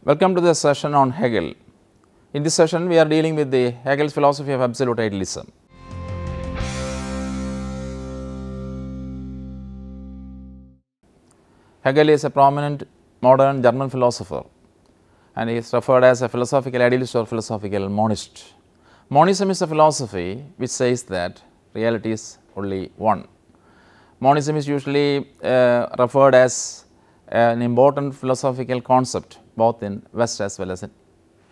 Welcome to the session on Hegel. In this session, we are dealing with the Hegel's philosophy of absolute idealism. Hegel is a prominent modern German philosopher and he is referred as a philosophical idealist or philosophical monist. Monism is a philosophy which says that reality is only one. Monism is usually referred as an important philosophical concept both in West as well as in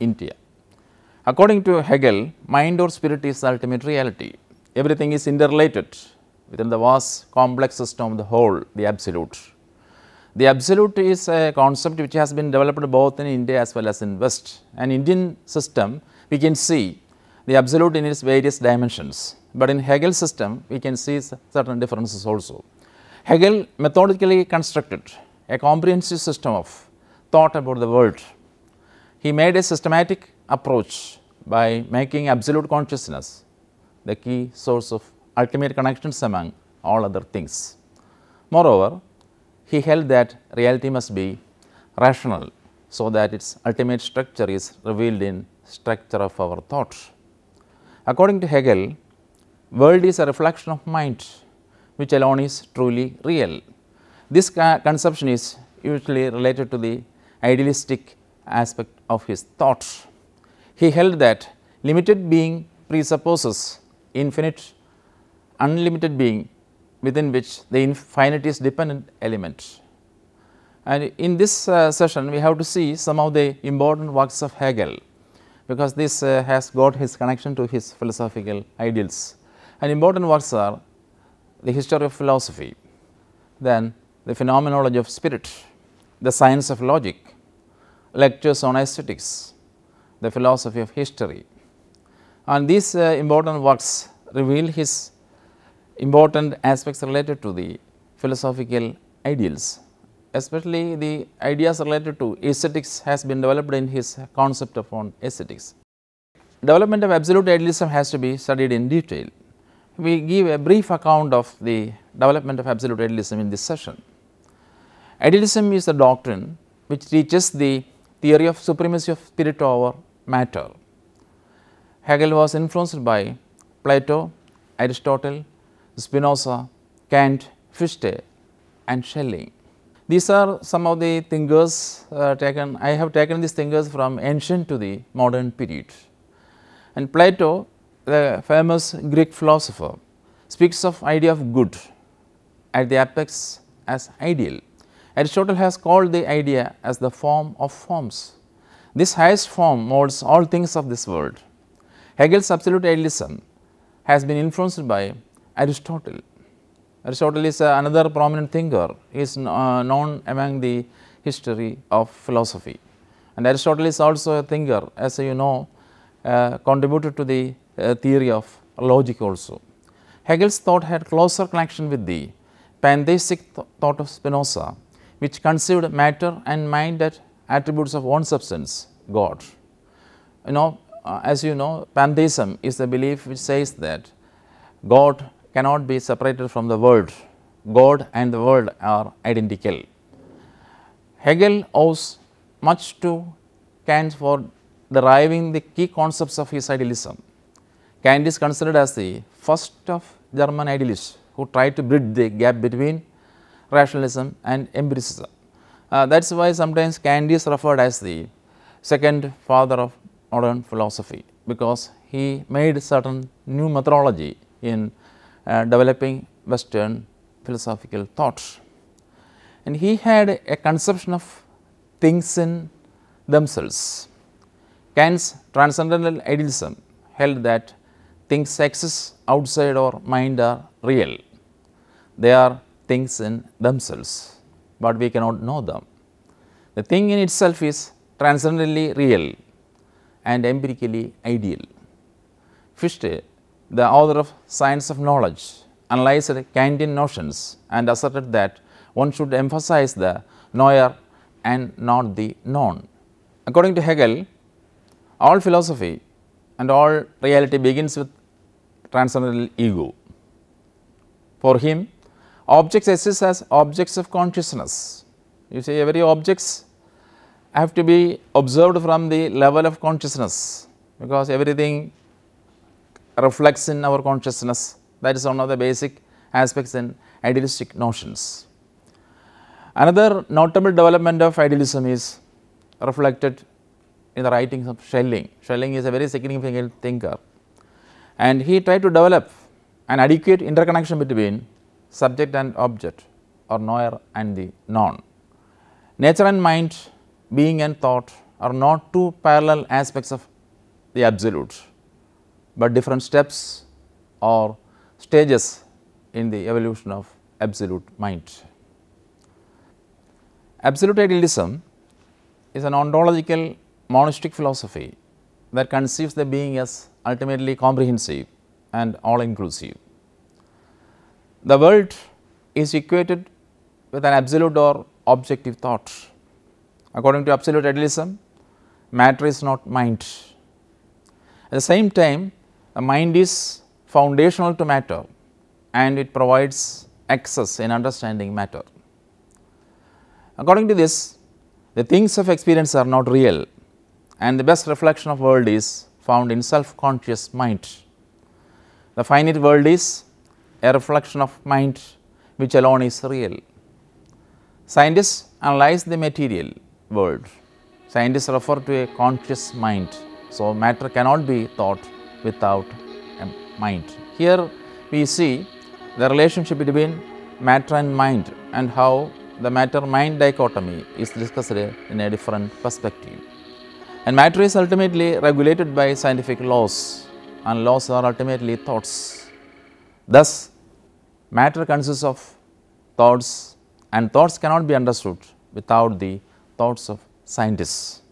India. According to Hegel, mind or spirit is the ultimate reality. Everything is interrelated within the vast complex system of the whole, the absolute. The absolute is a concept which has been developed both in India as well as in West. An Indian system, we can see the absolute in its various dimensions, but in Hegel's system, we can see certain differences also. Hegel methodically constructed a comprehensive system of thought about the world. He made a systematic approach by making absolute consciousness the key source of ultimate connections among all other things. Moreover, he held that reality must be rational so that its ultimate structure is revealed in structure of our thought. According to Hegel, world is a reflection of mind which alone is truly real. This conception is usually related to the idealistic aspect of his thought. He held that limited being presupposes infinite, unlimited being within which the infinite is dependent element. And in this session, we have to see some of the important works of Hegel, because this has got his connection to his philosophical ideals. And important works are the history of philosophy, then the phenomenology of spirit, the science of logic, lectures on aesthetics, the philosophy of history. And these important works reveal his important aspects related to the philosophical ideals, especially the ideas related to aesthetics has been developed in his concept upon aesthetics. Development of absolute idealism has to be studied in detail. We give a brief account of the development of absolute idealism in this session. Idealism is a doctrine which teaches the theory of supremacy of spirit over matter. Hegel was influenced by Plato, Aristotle, Spinoza, Kant, Fichte and Schelling. These are some of the thinkers I have taken these thinkers from ancient to the modern period. And Plato, the famous Greek philosopher, speaks of idea of good at the apex as ideal. Aristotle has called the idea as the form of forms. This highest form molds all things of this world. Hegel's absolute idealism has been influenced by Aristotle. Aristotle is another prominent thinker. He is known among the history of philosophy. And Aristotle is also a thinker, as you know, contributed to the theory of logic also. Hegel's thought had closer connection with the pantheistic thought of Spinoza, which conceived matter and mind as attributes of one substance, God. As you know, pantheism is the belief which says that God cannot be separated from the world. God and the world are identical. Hegel owes much to Kant for deriving the key concepts of his idealism. Kant is considered as the first of German idealists who tried to bridge the gap between rationalism and empiricism. That is why sometimes Kant is referred as the second father of modern philosophy, because he made certain new methodology in developing Western philosophical thought. And he had a conception of things in themselves. Kant's transcendental idealism held that things exist outside our mind are real. They are things in themselves, but we cannot know them. The thing in itself is transcendently real and empirically ideal. Fichte, the author of Science of Knowledge, analyzed Kantian notions and asserted that one should emphasize the knower and not the known. According to Hegel, all philosophy and all reality begins with transcendental ego. For him, objects exist as objects of consciousness. You see, every objects have to be observed from the level of consciousness, because everything reflects in our consciousness. That is one of the basic aspects in idealistic notions. Another notable development of idealism is reflected in the writings of Schelling. Schelling is a very significant thinker, and he tried to develop an adequate interconnection between subject and object, or knower and the known. Nature and mind, being and thought are not two parallel aspects of the absolute, but different steps or stages in the evolution of absolute mind. Absolute idealism is an ontological monistic philosophy that conceives the being as ultimately comprehensive and all inclusive. The world is equated with an absolute or objective thought. According to absolute idealism, matter is not mind. At the same time, the mind is foundational to matter, and it provides access in understanding matter. According to this, the things of experience are not real, and the best reflection of world is found in self-conscious mind. The finite world is a reflection of mind which alone is real. Scientists analyze the material world. Scientists refer to a conscious mind. So, matter cannot be thought without a mind. Here we see the relationship between matter and mind, and how the matter-mind dichotomy is discussed in a different perspective. And matter is ultimately regulated by scientific laws, and laws are ultimately thoughts. Thus, matter consists of thoughts, and thoughts cannot be understood without the thoughts of scientists.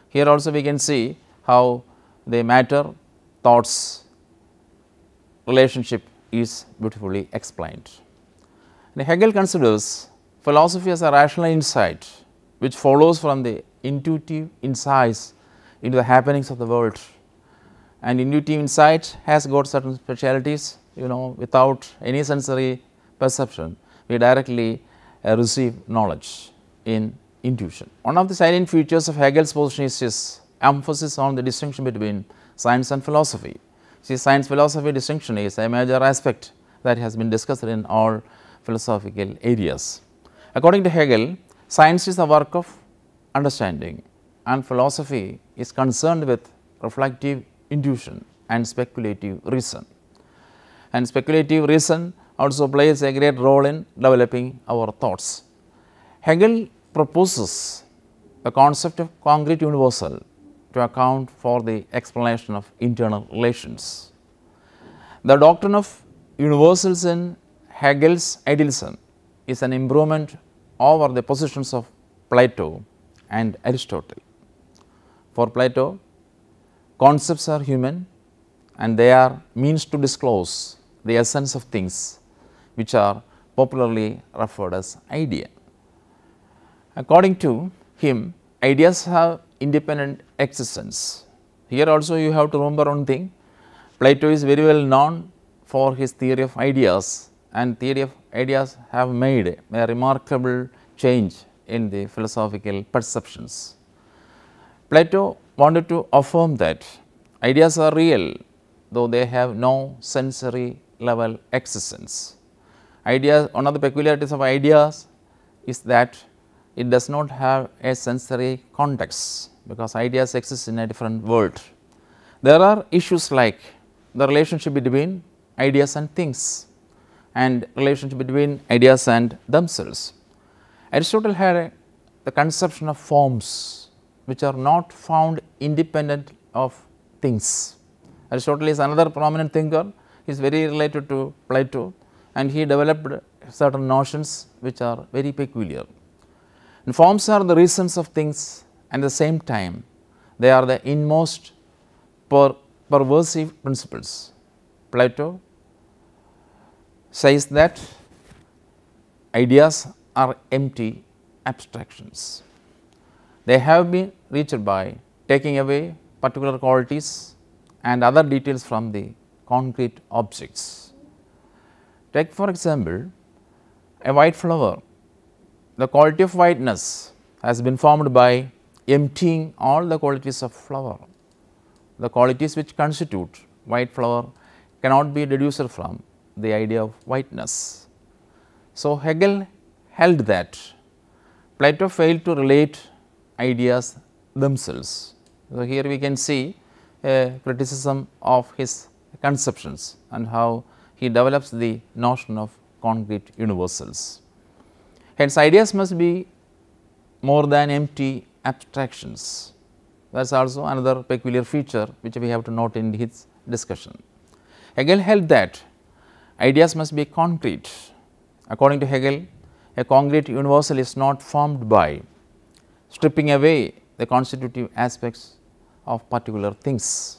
Here also we can see how the matter thoughts relationship is beautifully explained. And Hegel considers philosophy as a rational insight which follows from the intuitive insights into the happenings of the world. And intuitive insight has got certain specialities, without any sensory perception, we directly receive knowledge in intuition. One of the salient features of Hegel's position is his emphasis on the distinction between science and philosophy. See, science philosophy distinction is a major aspect that has been discussed in all philosophical areas. According to Hegel, science is the work of understanding, and philosophy is concerned with reflective intuition and speculative reason. And speculative reason also plays a great role in developing our thoughts. Hegel proposes the concept of concrete universal to account for the explanation of internal relations. The doctrine of universals in Hegel's idealism is an improvement over the positions of Plato and Aristotle. For Plato, concepts are human, and they are means to disclose the essence of things, which are popularly referred as idea. According to him, ideas have independent existence. Here also you have to remember one thing: Plato is very well known for his theory of ideas, and theory of ideas have made a remarkable change in the philosophical perceptions. Plato wanted to affirm that ideas are real, though they have no sensory level existence. One of the peculiarities of ideas is that it does not have a sensory context, because ideas exist in a different world. There are issues like the relationship between ideas and things, and relationship between ideas and themselves. Aristotle had the conception of forms which are not found independent of things. Aristotle is another prominent thinker. He is very related to Plato, and he developed certain notions which are very peculiar. And forms are the reasons of things, and at the same time they are the inmost pervasive principles. Plato says that ideas are empty abstractions. They have been reached by taking away particular qualities and other details from the concrete objects. Take for example a white flower. The quality of whiteness has been formed by emptying all the qualities of flower. The qualities which constitute white flower cannot be deduced from the idea of whiteness. So, Hegel held that Plato failed to relate ideas themselves. So, here we can see a criticism of his conceptions and how he develops the notion of concrete universals. Hence, ideas must be more than empty abstractions. That is also another peculiar feature which we have to note in his discussion. Hegel held that ideas must be concrete. According to Hegel, a concrete universal is not formed by stripping away the constitutive aspects of particular things,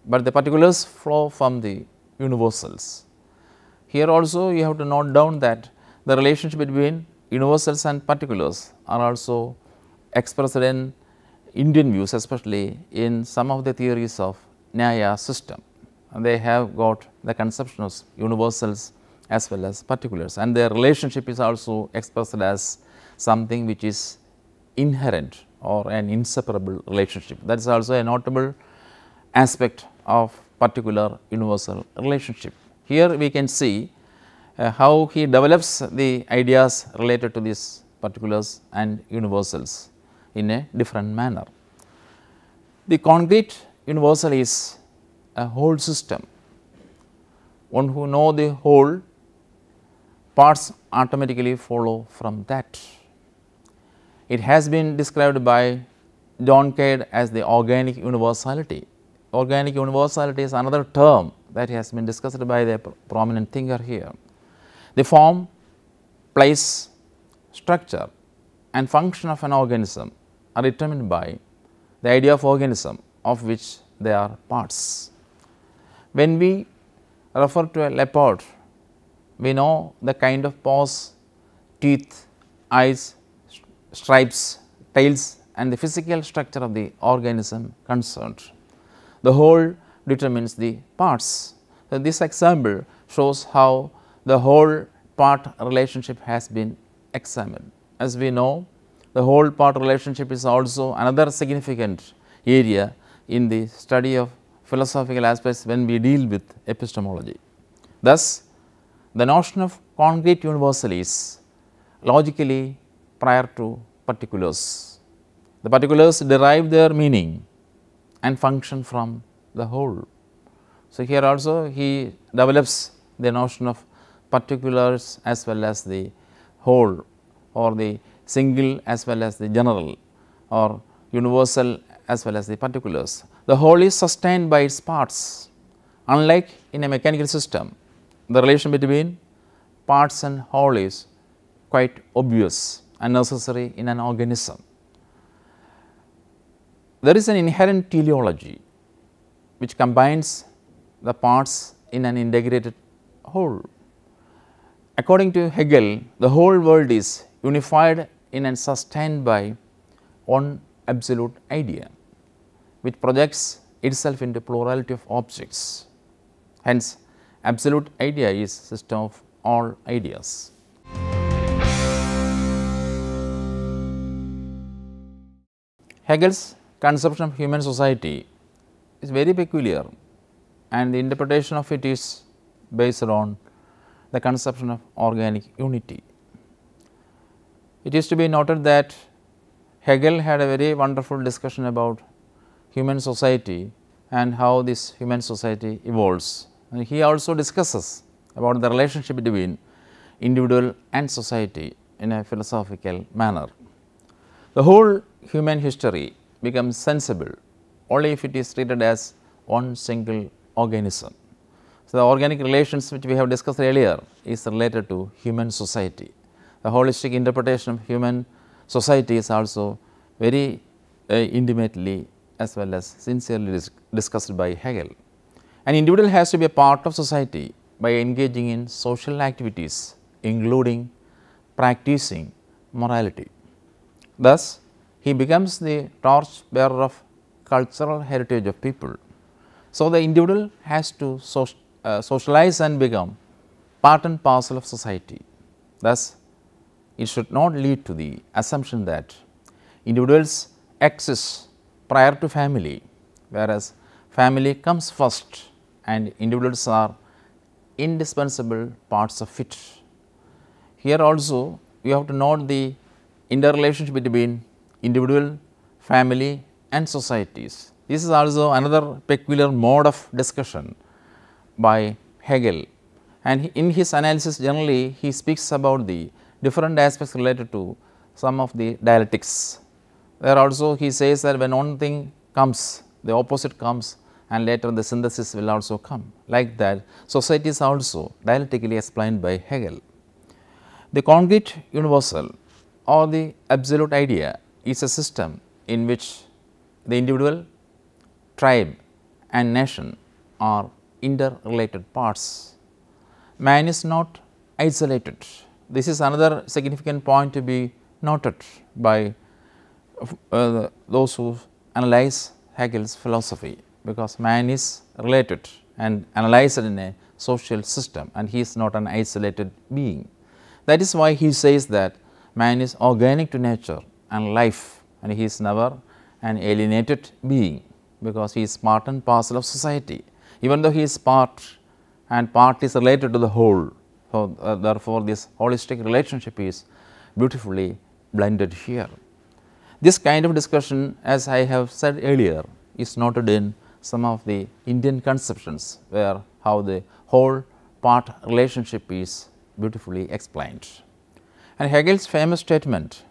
but the particulars flow from the universals. Here also you have to note down that the relationship between universals and particulars are also expressed in Indian views, especially in some of the theories of Nyaya system. And they have got the conception of universals as well as particulars, and their relationship is also expressed as something which is inherent or an inseparable relationship. That is also a notable aspect of particular universal relationship. Here we can see how he develops the ideas related to these particulars and universals in a different manner. The concrete universal is a whole system. One who know the whole, parts automatically follow from that. It has been described by John Cade as the organic universality. Organic universality is another term that has been discussed by the prominent thinker here. The form, place, structure and function of an organism are determined by the idea of organism of which they are parts. When we refer to a leopard, we know the kind of paws, teeth, eyes, stripes, tails and the physical structure of the organism concerned. The whole determines the parts. So, this example shows how the whole part relationship has been examined. As we know, the whole part relationship is also another significant area in the study of philosophical aspects when we deal with epistemology. Thus, the notion of concrete universal is logically prior to particulars. The particulars derive their meaning and function from the whole. So, here also he develops the notion of particulars as well as the whole, or the single as well as the general, or universal as well as the particulars. The whole is sustained by its parts. Unlike in a mechanical system, the relation between parts and whole is quite obvious and necessary in an organism. There is an inherent teleology which combines the parts in an integrated whole. According to Hegel, the whole world is unified in and sustained by one absolute idea, which projects itself into plurality of objects. Hence, absolute idea is system of all ideas. Hegel's conception of human society is very peculiar, and the interpretation of it is based on the conception of organic unity. It is to be noted that Hegel had a very wonderful discussion about human society and how this human society evolves, and he also discusses about the relationship between individual and society in a philosophical manner. The whole human history becomes sensible only if it is treated as one single organism. So, the organic relations which we have discussed earlier is related to human society. The holistic interpretation of human society is also very intimately as well as sincerely discussed by Hegel. An individual has to be a part of society by engaging in social activities, including practicing morality. Thus, he becomes the torch bearer of cultural heritage of people. So, the individual has to socialize and become part and parcel of society. Thus, it should not lead to the assumption that individuals exists prior to family, whereas family comes first and individuals are indispensable parts of it. Here also you have to note the interrelationship between individual, family and societies. This is also another peculiar mode of discussion by Hegel, and in his analysis generally he speaks about the different aspects related to some of the dialectics. There also he says that when one thing comes, the opposite comes and later the synthesis will also come. Like that, society is also dialectically explained by Hegel. The concrete universal or the absolute idea is a system in which the individual, tribe and nation are interrelated parts. Man is not isolated. This is another significant point to be noted by those who analyze Hegel's philosophy, because man is related and analyzed in a social system and he is not an isolated being. That is why he says that man is organic to nature and life, and he is never an alienated being, because he is part and parcel of society, even though he is part and part is related to the whole. So, therefore, this holistic relationship is beautifully blended here. This kind of discussion, as I have said earlier, is noted in some of the Indian conceptions, where how the whole part relationship is beautifully explained. And Hegel's famous statement,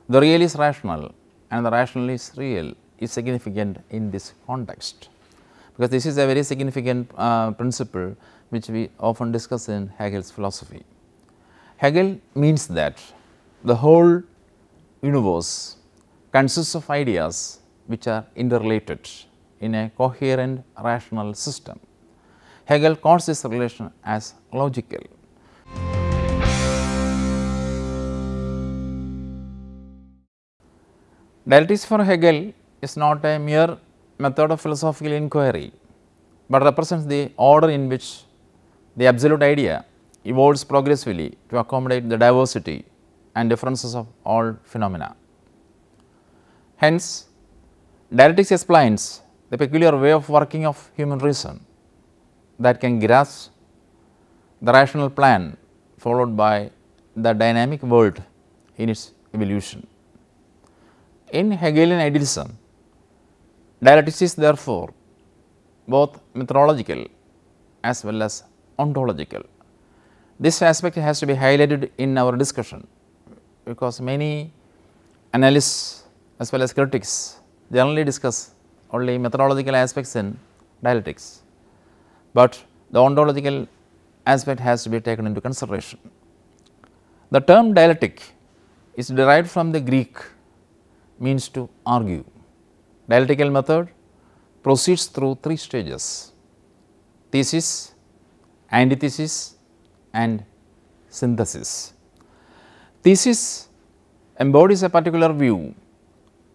the real is rational and the rational is real, is significant in this context, because this is a very significant principle which we often discuss in Hegel's philosophy. Hegel means that the whole universe consists of ideas which are interrelated in a coherent rational system. Hegel calls this relation as logical. Dialectics for Hegel is not a mere method of philosophical inquiry, but represents the order in which the absolute idea evolves progressively to accommodate the diversity and differences of all phenomena. Hence, dialectics explains the peculiar way of working of human reason that can grasp the rational plan followed by the dynamic world in its evolution. In Hegelian idealism, dialectics is therefore both methodological as well as ontological. This aspect has to be highlighted in our discussion, because many analysts as well as critics generally discuss only methodological aspects in dialectics, but the ontological aspect has to be taken into consideration. The term dialectic is derived from the Greek, means to argue. Dialectical method proceeds through three stages: thesis, antithesis and synthesis. Thesis embodies a particular view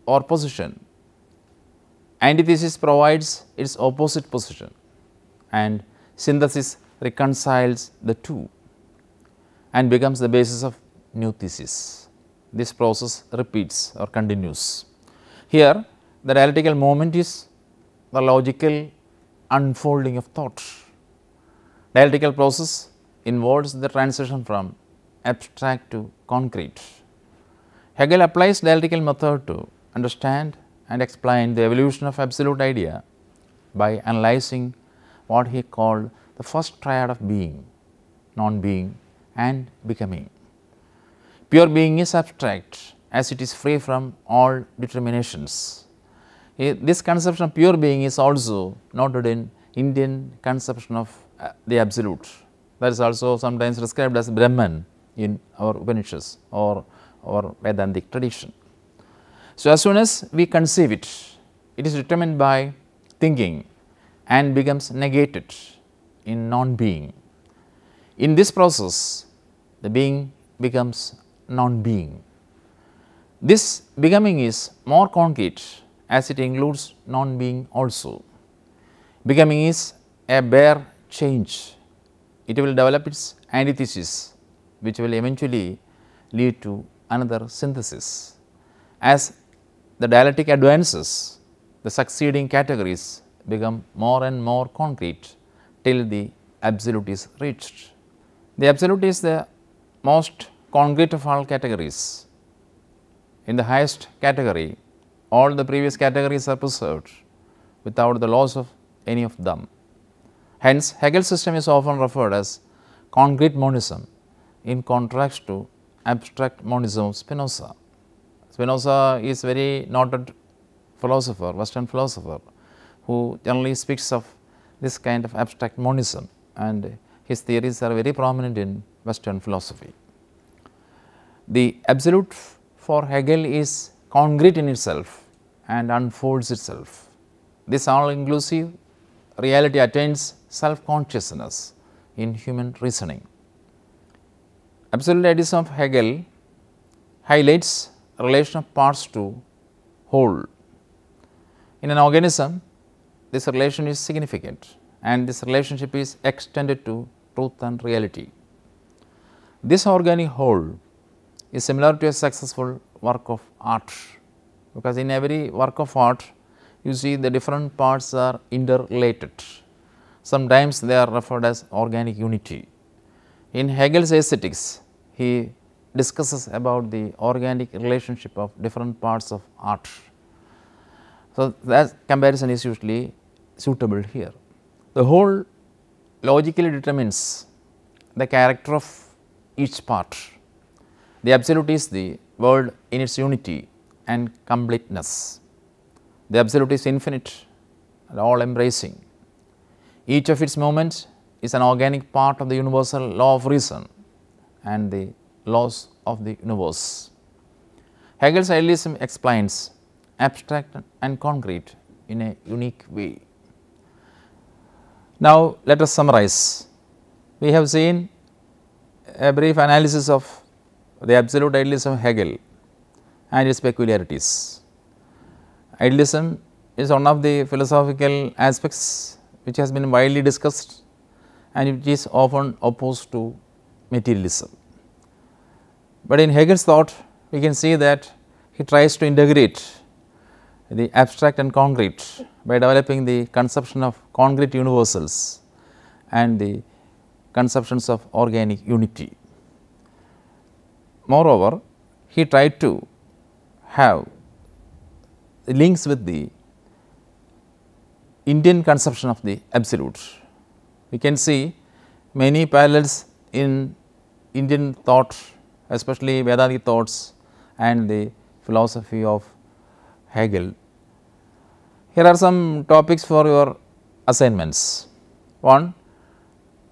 or position, antithesis provides its opposite position, and synthesis reconciles the two and becomes the basis of new thesis. This process repeats or continues. Here the dialectical moment is the logical unfolding of thought. Dialectical process involves the transition from abstract to concrete. Hegel applies dialectical method to understand and explain the evolution of absolute idea by analyzing what he called the first triad of being, non-being and becoming. Pure being is abstract, as it is free from all determinations. This conception of pure being is also noted in Indian conception of the absolute. That is also sometimes described as Brahman in our Upanishads or Vedantic tradition. So, as soon as we conceive it, it is determined by thinking and becomes negated in non-being. In this process, the being becomes non-being. This becoming is more concrete, as it includes non-being also. Becoming is a bare change. It will develop its antithesis, which will eventually lead to another synthesis. As the dialectic advances, the succeeding categories become more and more concrete till the absolute is reached. The absolute is the most concrete of all categories. In the highest category, all the previous categories are preserved without the loss of any of them. Hence, Hegel's system is often referred as concrete monism in contrast to abstract monism of Spinoza. Spinoza is very noted philosopher, Western philosopher, who generally speaks of this kind of abstract monism, and his theories are very prominent in Western philosophy. The absolute for Hegel is concrete in itself and unfolds itself. This all-inclusive reality attains self-consciousness in human reasoning. Absolute idealism of Hegel highlights relation of parts to whole. In an organism, this relation is significant and this relationship is extended to truth and reality. This organic whole is similar to a successful work of art, because in every work of art you see the different parts are interrelated. Sometimes they are referred as organic unity. In Hegel's aesthetics, he discusses about the organic relationship of different parts of art. So, that comparison is usually suitable here. The whole logically determines the character of each part. The absolute is the world in its unity and completeness. The absolute is infinite and all embracing. Each of its moments is an organic part of the universal law of reason and the laws of the universe. Hegel's idealism explains abstract and concrete in a unique way. Now, let us summarize. We have seen a brief analysis of the absolute idealism of Hegel and its peculiarities. Idealism is one of the philosophical aspects which has been widely discussed and which is often opposed to materialism. But in Hegel's thought, we can see that he tries to integrate the abstract and concrete by developing the conception of concrete universals and the conceptions of organic unity. Moreover, he tried to have links with the Indian conception of the absolute. We can see many parallels in Indian thought, especially Vedanta thoughts and the philosophy of Hegel. Here are some topics for your assignments. 1.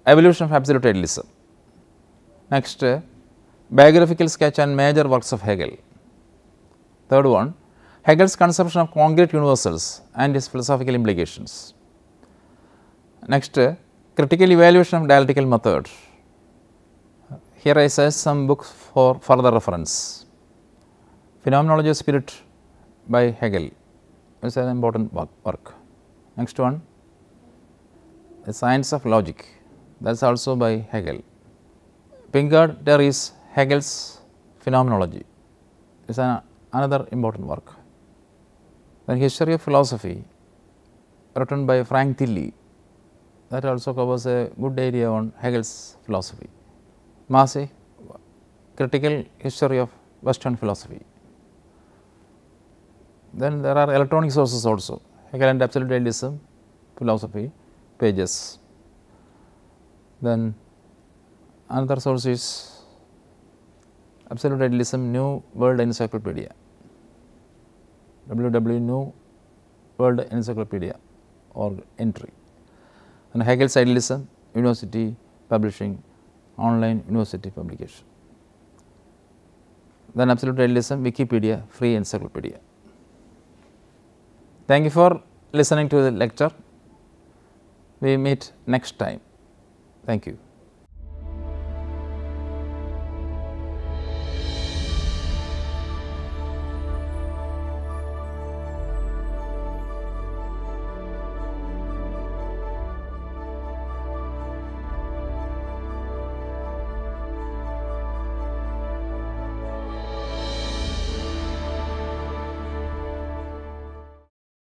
Evolution of absolute idealism. Next, biographical sketch and major works of Hegel. Third one, Hegel's conception of concrete universals and its philosophical implications. Next, critical evaluation of dialectical method. Here I say some books for further reference. Phenomenology of Spirit by Hegel is an important work. Next one, The Science of Logic, that is also by Hegel. Pingard Terry's Hegel's Phenomenology is another important work. Then History of Philosophy, written by Frank Tilly, that also covers a good area on Hegel's philosophy. Massey, Critical History of Western Philosophy. Then there are electronic sources also, Hegel and Absolute Idealism, Philosophy, pages. Then another source is Absolute Idealism, New World Encyclopedia, www New World Encyclopedia org entry. And Hegel's Idealism, University Publishing, online university publication. Then Absolute Idealism, Wikipedia, free encyclopedia. Thank you for listening to the lecture. We meet next time. Thank you.